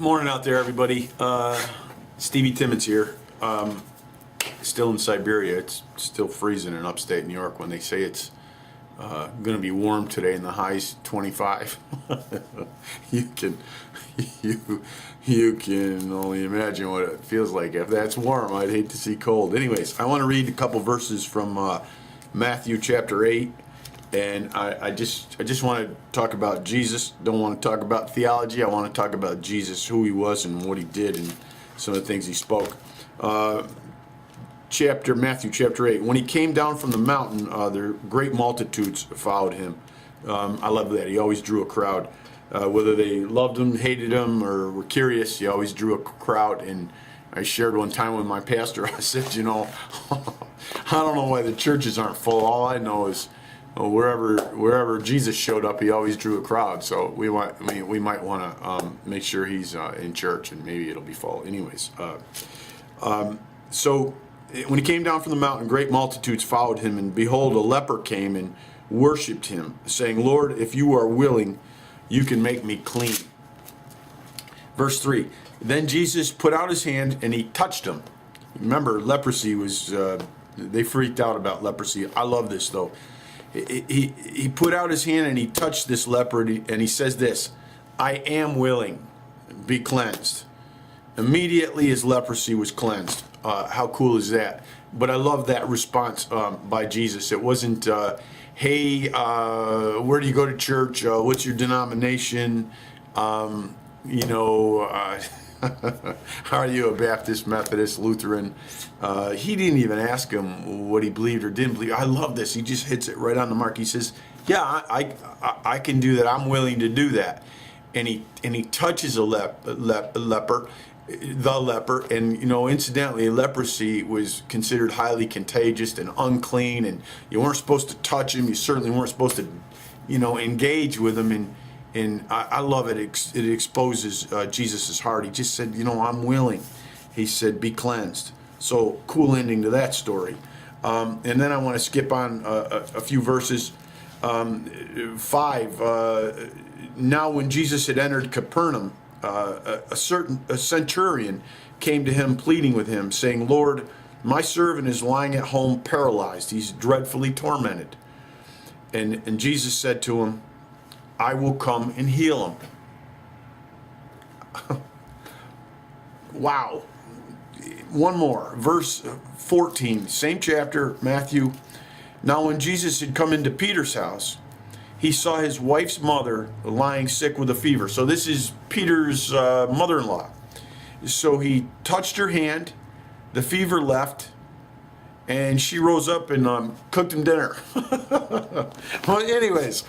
Morning out there, everybody. Stevie Timmons here. Still in Siberia. It's still freezing in upstate New York when they say it's going to be warm today and the high's 25. you can you can only imagine what it feels like. If that's warm, I'd hate to see cold. Anyways, I want to read a couple verses from Matthew chapter 8. And I just want to talk about Jesus. Don't want to talk about theology. I want to talk about Jesus, who he was and what he did and some of the things he spoke. Matthew chapter 8. When he came down from the mountain, there great multitudes followed him. I love that. He always drew a crowd. Whether they loved him, hated him, or were curious, he always drew a crowd. And I shared one time with my pastor, I said, I don't know why the churches aren't full. All I know is wherever Jesus showed up, he always drew a crowd. So we might want to make sure he's in church, and maybe it'll be full. Anyways, so when he came down from the mountain, great multitudes followed him, and behold, a leper came and worshipped him, saying, "Lord, if you are willing, you can make me clean." Verse 3. Then Jesus put out his hand and he touched him. Remember, leprosy was they freaked out about leprosy. I love this though. He put out his hand and he touched this leper, and he says this, "I am willing, be cleansed." Immediately his leprosy was cleansed. How cool is that? But I love that response by Jesus. It wasn't, hey, where do you go to church? What's your denomination? Are you a Baptist, Methodist, Lutheran? He didn't even ask him what he believed or didn't believe. I love this. He just hits it right on the mark. He says, "Yeah, I can do that. I'm willing to do that." And he touches the leper, and incidentally, leprosy was considered highly contagious and unclean, and you weren't supposed to touch him. You certainly weren't supposed to, engage with him. And I love it. It exposes Jesus' heart. He just said, "I'm willing." He said, "Be cleansed." So cool ending to that story. And then I want to skip on a few verses. 5. Now when Jesus had entered Capernaum, a centurion came to him pleading with him, saying, "Lord, my servant is lying at home paralyzed. He's dreadfully tormented." And Jesus said to him, "I will come and heal him." Wow. One more. Verse 14, same chapter, Matthew. Now when Jesus had come into Peter's house, he saw his wife's mother lying sick with a fever. So this is Peter's mother-in-law. So he touched her hand, the fever left, and she rose up and cooked him dinner. Well, anyways,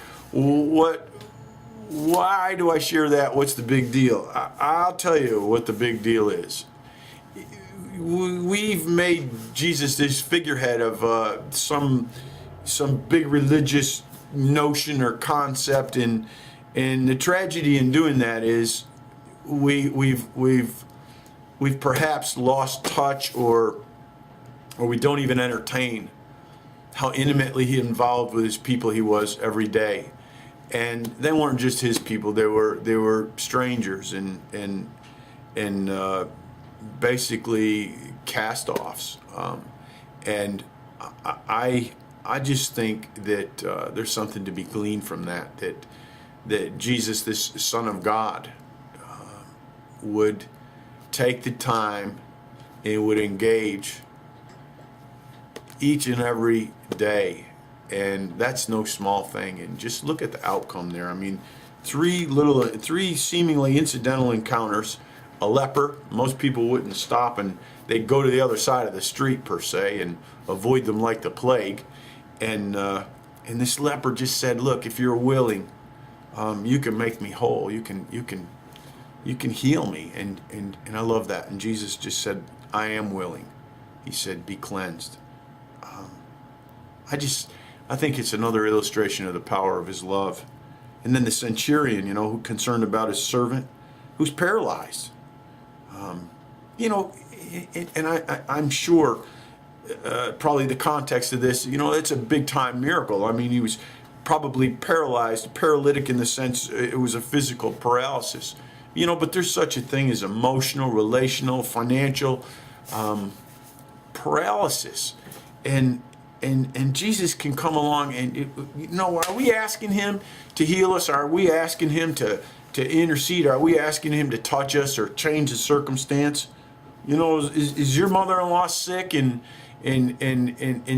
why do I share that? What's the big deal? I'll tell you what the big deal is. We've made Jesus this figurehead of some big religious notion or concept, and the tragedy in doing that is we've perhaps lost touch, or we don't even entertain how intimately involved with his people he was every day. And they weren't just his people; they were strangers and basically cast-offs. And I just think that there's something to be gleaned from that Jesus, this Son of God, would take the time and would engage each and every day. And that's no small thing. And just look at the outcome there. I mean, three seemingly incidental encounters. A leper, most people wouldn't stop, and they'd go to the other side of the street per se and avoid them like the plague. And this leper just said, "Look, if you're willing, you can make me whole. You can heal me." And I love that. And Jesus just said, "I am willing." He said, "Be cleansed." I think it's another illustration of the power of his love. And then the centurion, who concerned about his servant, who's paralyzed. I'm sure probably the context of this, it's a big time miracle. I mean, he was probably paralyzed, paralytic in the sense it was a physical paralysis. but there's such a thing as emotional, relational, financial paralysis. And Jesus can come along and, are we asking him to heal us? Are we asking him to intercede? Are we asking him to touch us or change the circumstance? Is your mother-in-law sick and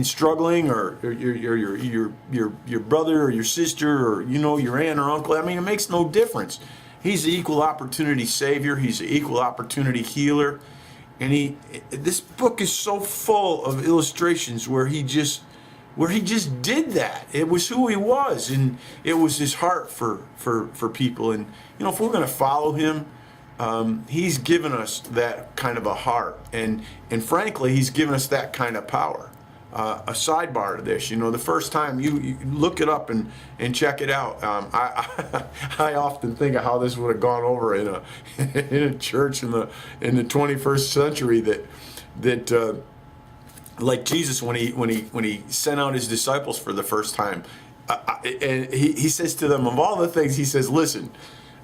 struggling, or your brother or your sister, or your aunt or uncle? I mean, it makes no difference. He's the equal opportunity Savior. He's the equal opportunity healer. And this book is so full of illustrations where he just did that. It was who he was, and it was his heart for people. And if we're going to follow him, he's given us that kind of a heart, and frankly, he's given us that kind of power. A sidebar to this, the first time you look it up and check it out. I often think of how this would have gone over in a church in the 21st century, that like Jesus when he sent out his disciples for the first time, and he says to them, of all the things, he says, listen,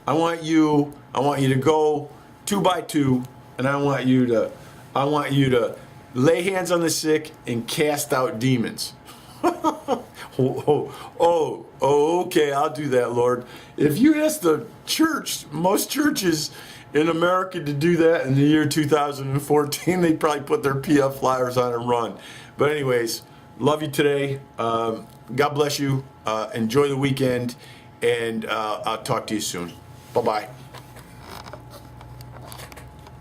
I want you to go 2 by 2, and I want you to lay hands on the sick and cast out demons. Okay, I'll do that, Lord. If you ask the church, most churches in America, to do that in the year 2014, they'd probably put their PF flyers on and run. But anyways, love you today. God bless you. Enjoy the weekend, and I'll talk to you soon. Bye-bye.